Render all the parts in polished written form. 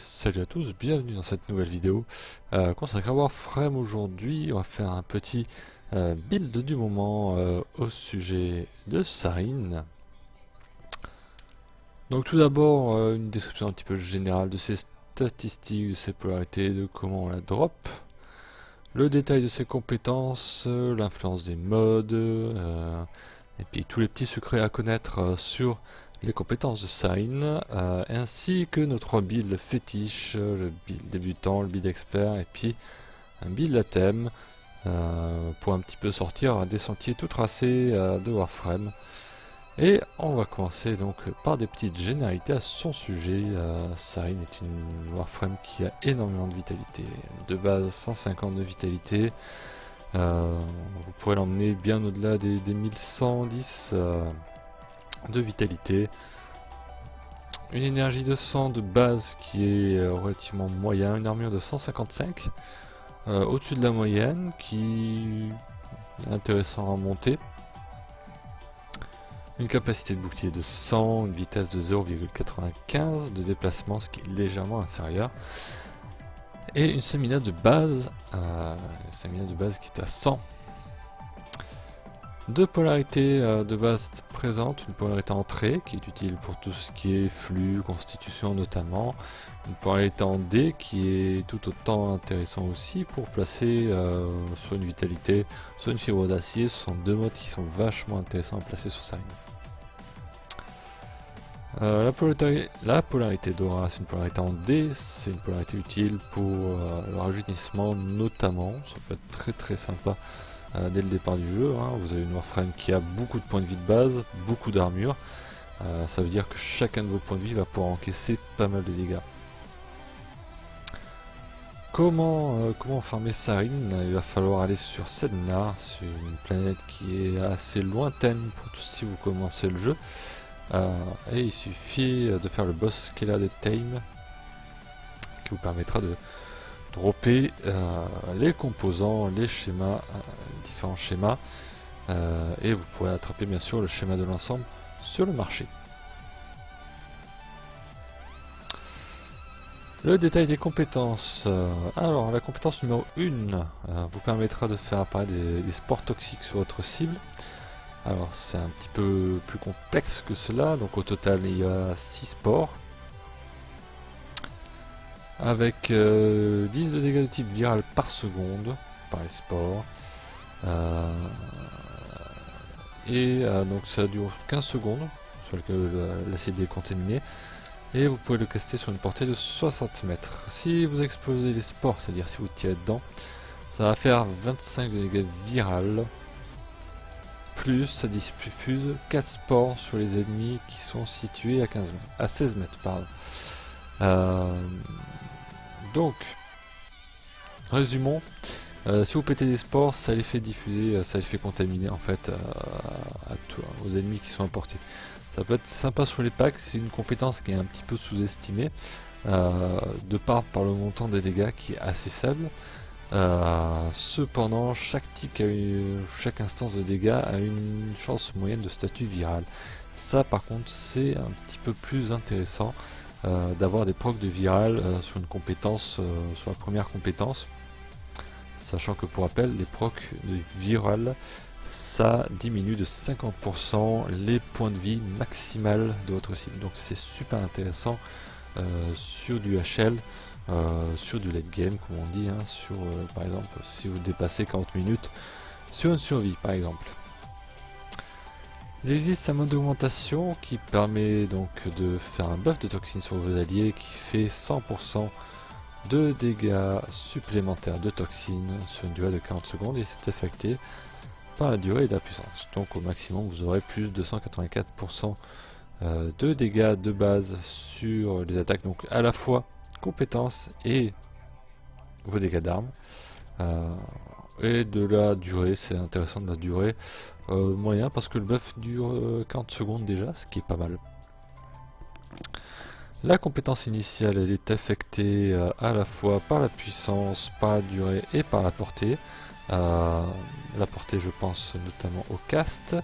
salut à tous, bienvenue dans cette nouvelle vidéo consacrée à Warframe. Aujourd'hui, on va faire un petit build du moment au sujet de Sarin. Donc tout d'abord, une description un petit peu générale de ses statistiques, de ses polarités, de comment on la drop. Le détail de ses compétences, l'influence des modes, et puis tous les petits secrets à connaître sur les compétences de Sarin, ainsi que nos trois builds fétiches, le build débutant, le build expert et puis un build à thème, pour un petit peu sortir des sentiers tout tracés de Warframe. Et on va commencer donc par des petites généralités à son sujet. Sarin est une Warframe qui a énormément de vitalité, de base 150 de vitalité. Vous pourrez l'emmener bien au-delà des 1110 de vitalité. Une énergie de 100 de base qui est relativement moyen, une armure de 155 au-dessus de la moyenne, qui est intéressant à monter. Une capacité de bouclier de 100, une vitesse de 0,95 de déplacement, ce qui est légèrement inférieur. Et une stamina de base, qui est à 100. Deux polarités de base présentes, une polarité entrée qui est utile pour tout ce qui est flux, constitution notamment, une polarité en D qui est tout autant intéressant aussi pour placer soit une vitalité, soit une fibre d'acier. Ce sont deux modes qui sont vachement intéressants à placer sur Sarin. La polarité d'aura, c'est une polarité en D, c'est une polarité utile pour le rajeunissement notamment, ça peut être très sympa. Dès le départ du jeu, vous avez une Warframe qui a beaucoup de points de vie de base, beaucoup d'armure. Ça veut dire que chacun de vos points de vie va pouvoir encaisser pas mal de dégâts. Comment farmer Sarin? Il va falloir aller sur Sedna, c'est une planète qui est assez lointaine pour tous si vous commencez le jeu. Et il suffit de faire le boss Kela de Tame, qui vous permettra de dropper les composants, les schémas, différents schémas, et vous pourrez attraper bien sûr le schéma de l'ensemble sur le marché. Le détail des compétences. Alors la compétence numéro 1 vous permettra de faire apparaître des spores toxiques sur votre cible. Alors c'est un petit peu plus complexe que cela, donc au total il y a 6 spores. Avec 10 de dégâts de type viral par seconde, par les spores. Donc ça dure 15 secondes, sur lequel la cible est contaminée. Et vous pouvez le caster sur une portée de 60 mètres. Si vous explosez les spores, c'est-à-dire si vous tirez dedans, ça va faire 25 de dégâts viral. Plus ça diffuse 4 spores sur les ennemis qui sont situés à 16 mètres. Donc, résumons, si vous pétez des spores, ça les fait diffuser, ça les fait contaminer en fait aux ennemis qui sont importés. Ça peut être sympa sur les packs, c'est une compétence qui est un petit peu sous-estimée, de par le montant des dégâts qui est assez faible. Cependant, chaque instance de dégâts a une chance moyenne de statut viral. Ça par contre c'est un petit peu plus intéressant. D'avoir des procs de viral sur une compétence, sur la première compétence, sachant que pour rappel les procs de viral ça diminue de 50% les points de vie maximal de votre cible, donc c'est super intéressant sur du HL, sur du late game comme on dit, sur par exemple si vous dépassez 40 minutes sur une survie par exemple. Il existe un mode d'augmentation qui permet donc de faire un buff de toxine sur vos alliés qui fait 100% de dégâts supplémentaires de toxine sur une durée de 40 secondes et c'est affecté par la durée et la puissance. Donc au maximum vous aurez plus de 184% de dégâts de base sur les attaques, donc à la fois compétences et vos dégâts d'armes. Et de la durée, c'est intéressant de la durée moyen parce que le buff dure 40 secondes déjà, ce qui est pas mal. La compétence initiale elle est affectée à la fois par la puissance, par la durée et par la portée. La portée je pense notamment au cast.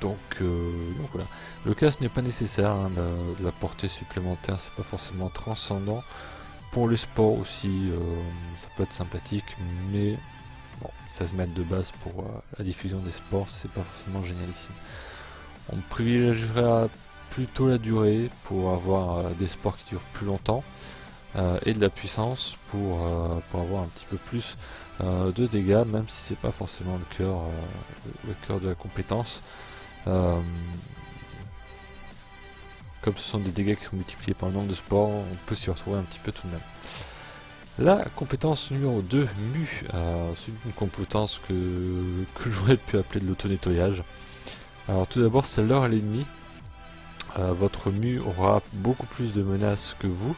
Donc voilà. Le casque n'est pas nécessaire, hein, la portée supplémentaire c'est pas forcément transcendant. Pour les sports aussi, ça peut être sympathique, mais bon, 16 mètres de base pour la diffusion des sports, c'est pas forcément génialissime. On privilégiera plutôt la durée pour avoir des sports qui durent plus longtemps et de la puissance pour avoir un petit peu plus de dégâts, même si c'est pas forcément le cœur de la compétence. Comme ce sont des dégâts qui sont multipliés par le nombre de sports, on peut s'y retrouver un petit peu tout de même. La compétence numéro 2, Mu, c'est une compétence que j'aurais pu appeler de l'auto-nettoyage. Alors tout d'abord, c'est l'heure à l'ennemi. Votre Mu aura beaucoup plus de menaces que vous,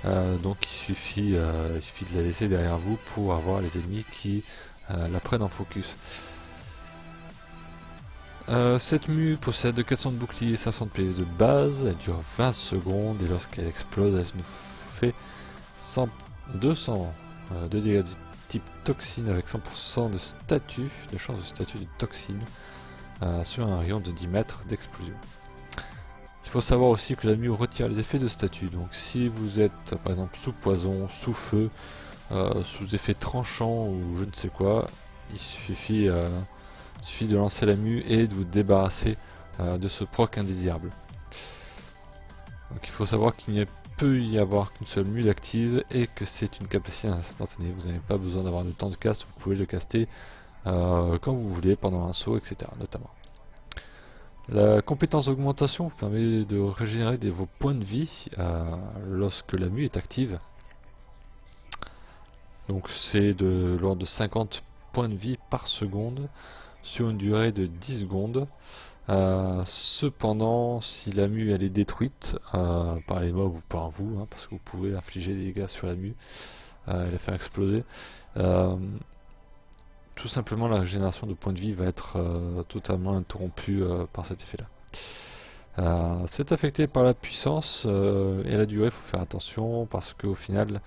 donc il suffit de la laisser derrière vous pour avoir les ennemis qui la prennent en focus. Cette Mu possède 400 de bouclier et 500 de PV de base, elle dure 20 secondes et lorsqu'elle explose, elle nous fait 200 de dégâts de type toxine avec 100% de chance de statut de toxine sur un rayon de 10 mètres d'explosion. Il faut savoir aussi que la Mu retire les effets de statut, donc si vous êtes par exemple sous poison, sous feu, sous effet tranchant ou je ne sais quoi, il suffit de lancer la Mu et de vous débarrasser de ce proc indésirable. Donc il faut savoir qu'il ne peut y avoir qu'une seule Mu active et que c'est une capacité instantanée. Vous n'avez pas besoin d'avoir de temps de cast, vous pouvez le caster quand vous voulez, pendant un saut, etc. notamment. La compétence d'augmentation vous permet de régénérer vos points de vie lorsque la Mu est active. Donc c'est de l'ordre de 50 points de vie par seconde sur une durée de 10 secondes. Cependant, si la Mu elle est détruite par les mobs ou par vous, hein, parce que vous pouvez infliger des dégâts sur la Mu et la faire exploser, tout simplement la régénération de points de vie va être totalement interrompue par cet effet là. C'est affecté par la puissance et la durée, il faut faire attention parce qu'au final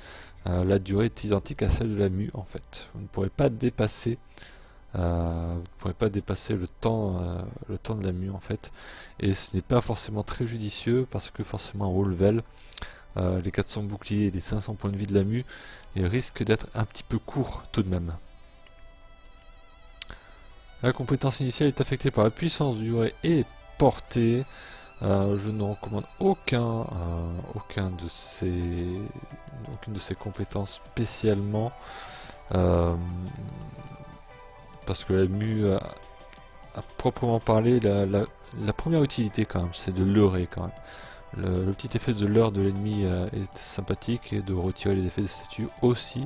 la durée est identique à celle de la Mu en fait. Vous ne pourrez pas dépasser le temps de la Mu en fait, et ce n'est pas forcément très judicieux parce que forcément au haut level les 400 boucliers et les 500 points de vie de la Mu risquent d'être un petit peu courts tout de même. La compétence initiale est affectée par la puissance, durée et portée. Je ne recommande aucune de ces compétences spécialement parce que la Mu à proprement parler, la première utilité quand même, c'est de leurrer quand même. Le petit effet de leurre de l'ennemi est sympathique et de retirer les effets de statut aussi.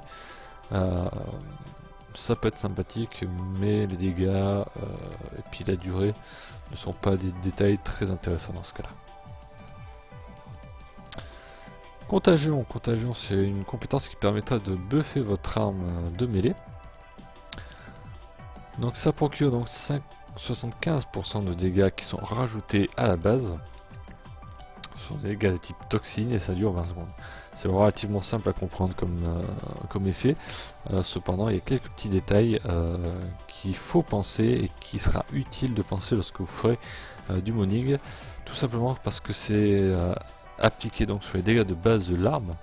Ça peut être sympathique, mais les dégâts et puis la durée ne sont pas des détails très intéressants dans ce cas-là. Contagion. Contagion, c'est une compétence qui permettra de buffer votre arme de mêlée. Donc ça procure donc 75% de dégâts qui sont rajoutés à la base. Ce sont des dégâts de type toxine et ça dure 20 secondes. C'est relativement simple à comprendre comme effet. Cependant, il y a quelques petits détails qu'il faut penser et qui sera utile de penser lorsque vous ferez du moning. Tout simplement parce que c'est appliqué donc sur les dégâts de base de l'arme.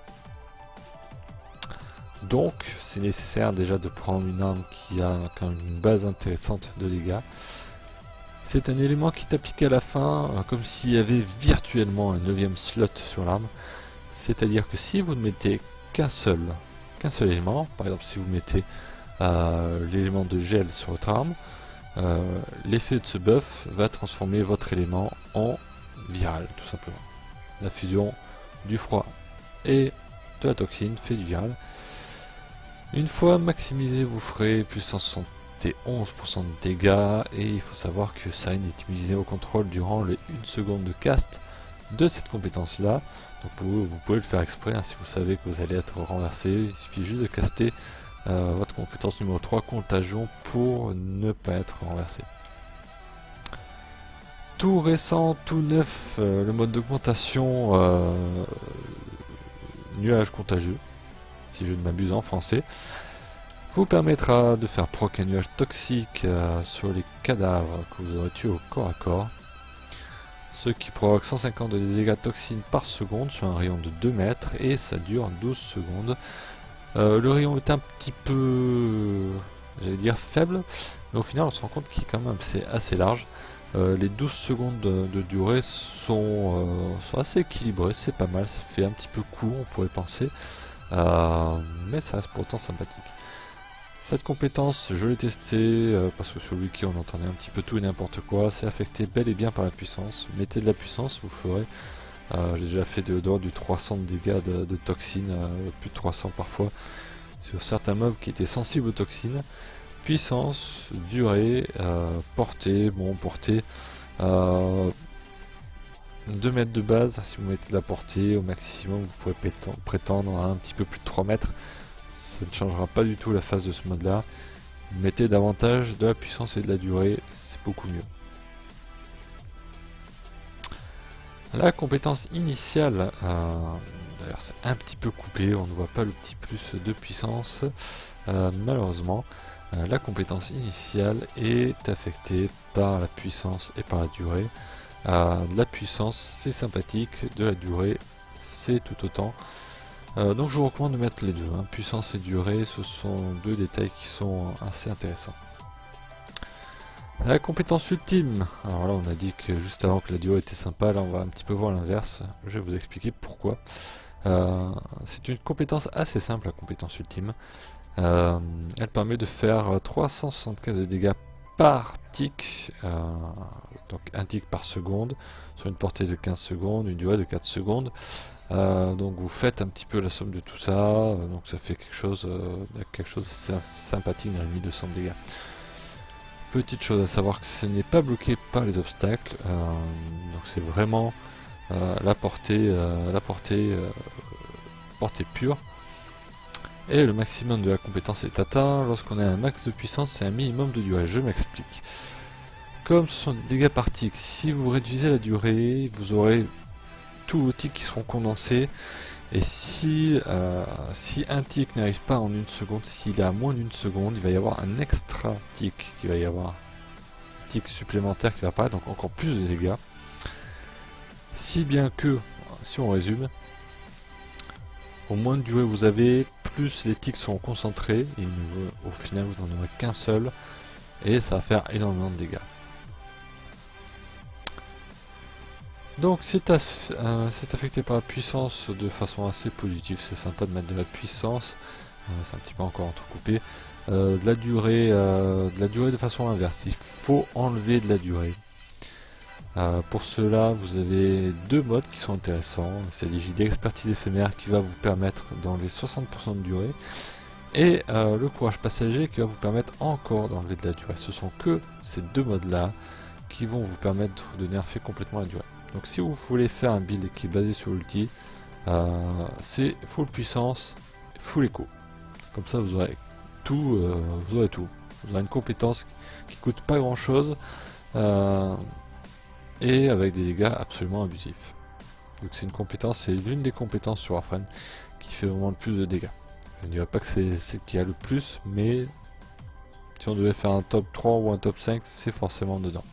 Donc c'est nécessaire déjà de prendre une arme qui a quand même une base intéressante de dégâts. C'est un élément qui est appliqué à la fin comme s'il y avait virtuellement un 9ème slot sur l'arme. C'est-à-dire que si vous ne mettez qu'un seul élément, par exemple si vous mettez l'élément de gel sur votre arme, l'effet de ce buff va transformer votre élément en viral tout simplement. La fusion du froid et de la toxine fait du viral. Une fois maximisé, vous ferez plus 171% de dégâts et il faut savoir que Sign est utilisé au contrôle durant les 1 seconde de cast de cette compétence là. Donc vous pouvez le faire exprès hein, si vous savez que vous allez être renversé. Il suffit juste de caster votre compétence numéro 3, Contagion, pour ne pas être renversé. Tout récent, tout neuf, le mode d'augmentation nuage contagieux, si je ne m'abuse en français. vous permettra de faire proc un nuage toxique sur les cadavres que vous aurez tués au corps à corps, ce qui provoque 150 de dégâts toxines par seconde sur un rayon de 2 mètres et ça dure 12 secondes. Le rayon est un petit peu, j'allais dire, faible, mais au final on se rend compte qu'il est quand même assez large. Les 12 secondes de durée sont assez équilibrées, c'est pas mal, ça fait un petit peu court on pourrait penser, mais ça reste pourtant sympathique. Cette compétence, je l'ai testée parce que sur le wiki on entendait un petit peu tout et n'importe quoi, c'est affecté bel et bien par la puissance. Mettez de la puissance, vous ferez, j'ai déjà fait de l'ordre du 300 de dégâts de toxines, plus de 300 parfois, sur certains mobs qui étaient sensibles aux toxines. Puissance, durée, portée, 2 mètres de base, si vous mettez de la portée, au maximum vous pouvez prétendre à un petit peu plus de 3 mètres. Ça ne changera pas du tout la phase de ce mode là. Mettez davantage de la puissance et de la durée, c'est beaucoup mieux. La compétence initiale, d'ailleurs c'est un petit peu coupé, on ne voit pas le petit plus de puissance, malheureusement. La compétence initiale est affectée par la puissance et par la durée. La puissance c'est sympathique, de la durée c'est tout autant. Donc je vous recommande de mettre les deux, hein. Puissance et durée, ce sont deux détails qui sont assez intéressants. La compétence ultime, alors là on a dit que juste avant que la durée était sympa, là on va un petit peu voir l'inverse, je vais vous expliquer pourquoi. C'est une compétence assez simple, la compétence ultime. Elle permet de faire 375 de dégâts par tick, donc un tick par seconde, sur une portée de 15 secondes, une durée de 4 secondes. Donc vous faites un petit peu la somme de tout ça, donc ça fait quelque chose de sympathique dans les 1200 dégâts. Petite chose à savoir que ce n'est pas bloqué par les obstacles, donc c'est vraiment la portée pure. Et le maximum de la compétence est atteint lorsqu'on a un max de puissance et un minimum de durée. Je m'explique. Comme ce sont des dégâts par tick, si vous réduisez la durée, vous aurez tous vos ticks qui seront condensés. Et si un tick n'arrive pas en une seconde, s'il est à moins d'une seconde, il va y avoir un extra tick, qui va y avoir un tick supplémentaire qui va apparaître, donc encore plus de dégâts. Si bien que, si on résume, au moins de durée vous avez, plus les ticks seront concentrés, et au final vous n'en aurez qu'un seul, et ça va faire énormément de dégâts. Donc c'est affecté par la puissance de façon assez positive, c'est sympa de mettre de la puissance, c'est un petit peu encore entrecoupé. De la durée de façon inverse, il faut enlever de la durée. Pour cela vous avez deux modes qui sont intéressants, c'est des JD expertise éphémère qui va vous permettre d'enlever 60% de durée, et le courage passager qui va vous permettre encore d'enlever de la durée. Ce sont que ces deux modes là qui vont vous permettre de nerfer complètement la durée. Donc si vous voulez faire un build qui est basé sur l'ulti, c'est full puissance, full écho. Comme ça vous aurez tout, vous aurez une compétence qui coûte pas grand chose, et avec des dégâts absolument abusifs. Donc c'est une compétence, c'est l'une des compétences sur Warframe qui fait vraiment le plus de dégâts. Je ne dirais pas que c'est celle qui a le plus, mais si on devait faire un top 3 ou un top 5, c'est forcément dedans.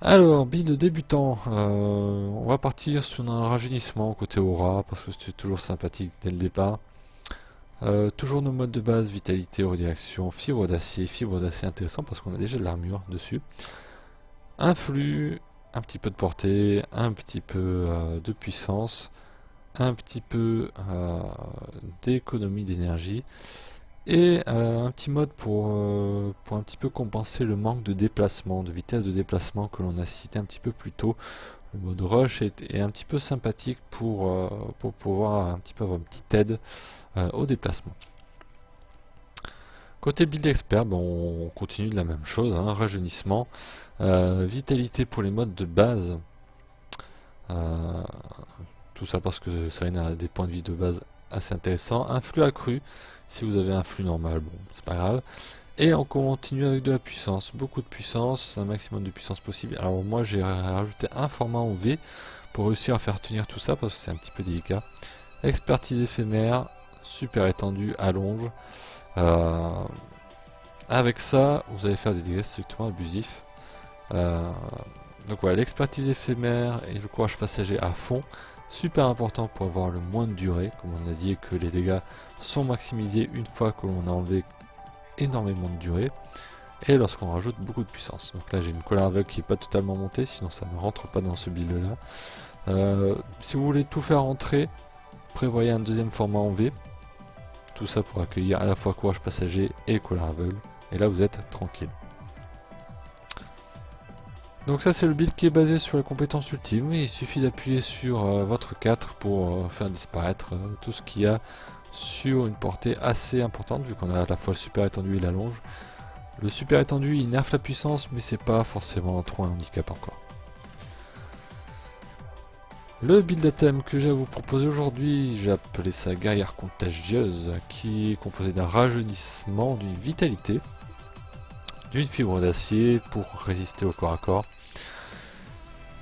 Alors, build débutant, on va partir sur un rajeunissement côté aura, parce que c'est toujours sympathique dès le départ. Toujours nos modes de base, vitalité, redirection, fibre d'acier intéressant parce qu'on a déjà de l'armure dessus. Influx, un petit peu de portée, un petit peu de puissance, un petit peu d'économie d'énergie. Et un petit mode pour un petit peu compenser le manque de déplacement, de vitesse de déplacement que l'on a cité un petit peu plus tôt. Le mode rush est un petit peu sympathique pour pouvoir un petit peu avoir une petite aide au déplacement. Côté build expert, bon, on continue de la même chose, hein, rajeunissement, vitalité pour les modes de base. Tout ça parce que ça a des points de vie de base assez intéressants. Un flux accru, si vous avez un flux normal, bon, c'est pas grave. Et on continue avec de la puissance, beaucoup de puissance, un maximum de puissance possible. Alors moi j'ai rajouté un format en V pour réussir à faire tenir tout ça parce que c'est un petit peu délicat. Expertise éphémère, super étendue, allonge. Avec ça, vous allez faire des dégâts strictement abusifs. Donc voilà, l'expertise éphémère et le courage passager à fond. Super important pour avoir le moins de durée. Comme on a dit que les dégâts sont maximisés une fois que l'on a enlevé énormément de durée. Et lorsqu'on rajoute beaucoup de puissance. Donc là j'ai une colère aveugle qui n'est pas totalement montée, sinon ça ne rentre pas dans ce build là. Si vous voulez tout faire rentrer, prévoyez un deuxième format en V. Tout ça pour accueillir à la fois courage passager et colère aveugle. Et là vous êtes tranquille. Donc ça c'est le build qui est basé sur les compétences ultimes. Et il suffit d'appuyer sur votre 4 pour faire disparaître tout ce qu'il y a sur une portée assez importante, vu qu'on a à la fois le super étendu et l'allonge. Le super étendu il nerf la puissance, mais c'est pas forcément trop un handicap encore. Le build à thème que j'ai à vous proposer aujourd'hui, j'ai appelé ça guerrière contagieuse, qui est composé d'un rajeunissement, d'une vitalité, d'une fibre d'acier pour résister au corps à corps,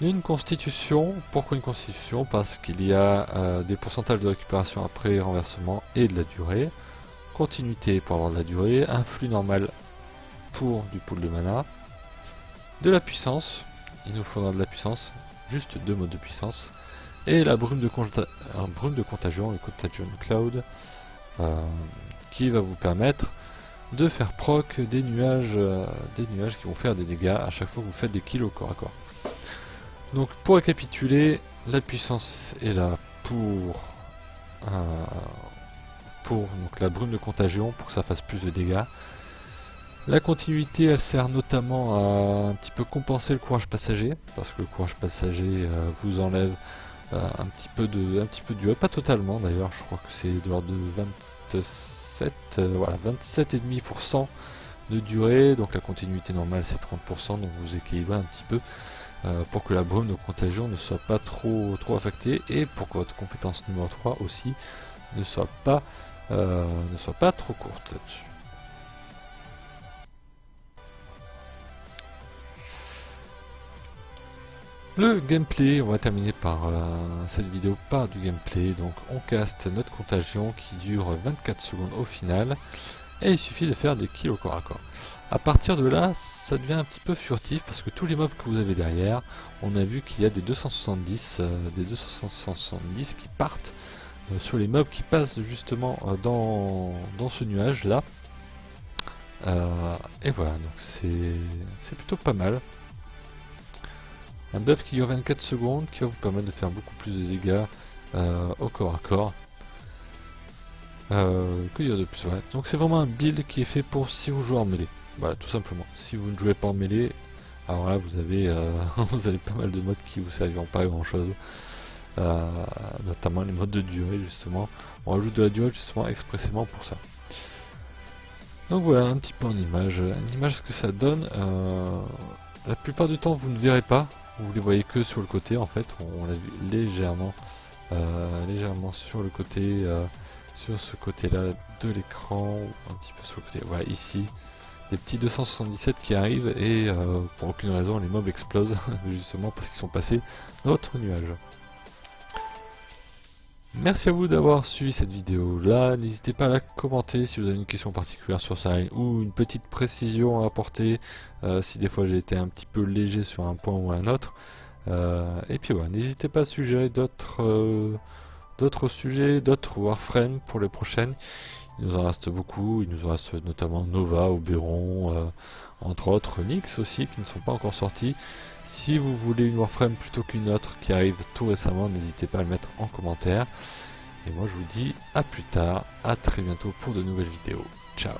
d'une constitution. Pourquoi une constitution? Parce qu'il y a des pourcentages de récupération après renversement et de la durée, continuité pour avoir de la durée, un flux normal pour du pool de mana, de la puissance, il nous faudra de la puissance, juste 2 modes de puissance, et la brume de contagion, le Contagion Cloud, qui va vous permettre de faire proc des nuages qui vont faire des dégâts à chaque fois que vous faites des kills au corps à corps. Donc pour récapituler, la puissance est là pour donc la brume de contagion, pour que ça fasse plus de dégâts. La continuité, elle sert notamment à un petit peu compenser le courage passager, parce que le courage passager vous enlève un petit peu de durée, pas totalement d'ailleurs, je crois que c'est de l'ordre de 27, voilà, 27,5% de durée, donc la continuité normale c'est 30%, donc vous équilibrez un petit peu pour que la brume de contagion ne soit pas trop affectée, et pour que votre compétence numéro 3 aussi ne soit pas trop courte là-dessus. Le gameplay, on va terminer par cette vidéo par du gameplay. Donc on caste notre contagion qui dure 24 secondes au final, et il suffit de faire des kills au corps à corps. A partir de là, ça devient un petit peu furtif parce que tous les mobs que vous avez derrière, on a vu qu'il y a des 270 qui partent sur les mobs qui passent justement dans ce nuage là. Et voilà, donc c'est plutôt pas mal. Un buff qui dure 24 secondes, qui va vous permettre de faire beaucoup plus de dégâts au corps à corps. Que dire de plus, ouais. Donc c'est vraiment un build qui est fait pour si vous jouez en mêlée. Voilà, tout simplement. Si vous ne jouez pas en mêlée, alors là vous avez, vous avez pas mal de modes qui vous serviront pas à grand chose. Notamment les modes de durée justement. On rajoute de la durée justement expressément pour ça. Donc voilà, un petit peu en image. Une image, ce que ça donne. La plupart du temps vous ne verrez pas. Vous les voyez que sur le côté en fait, on l'a vu légèrement sur le côté, sur ce côté là de l'écran, un petit peu sur le côté, voilà ici, des petits 277 qui arrivent et pour aucune raison les mobs explosent, justement parce qu'ils sont passés dans votre nuage. Merci à vous d'avoir suivi cette vidéo là, n'hésitez pas à la commenter si vous avez une question particulière sur ça ou une petite précision à apporter si des fois j'ai été un petit peu léger sur un point ou un autre. Et puis voilà, n'hésitez pas à suggérer d'autres sujets, d'autres Warframe pour les prochaines. Il nous en reste beaucoup, il nous en reste notamment Nova, Oberon, entre autres Nyx aussi qui ne sont pas encore sortis. Si vous voulez une Warframe plutôt qu'une autre qui arrive tout récemment, n'hésitez pas à le mettre en commentaire. Et moi je vous dis à plus tard, à très bientôt pour de nouvelles vidéos. Ciao.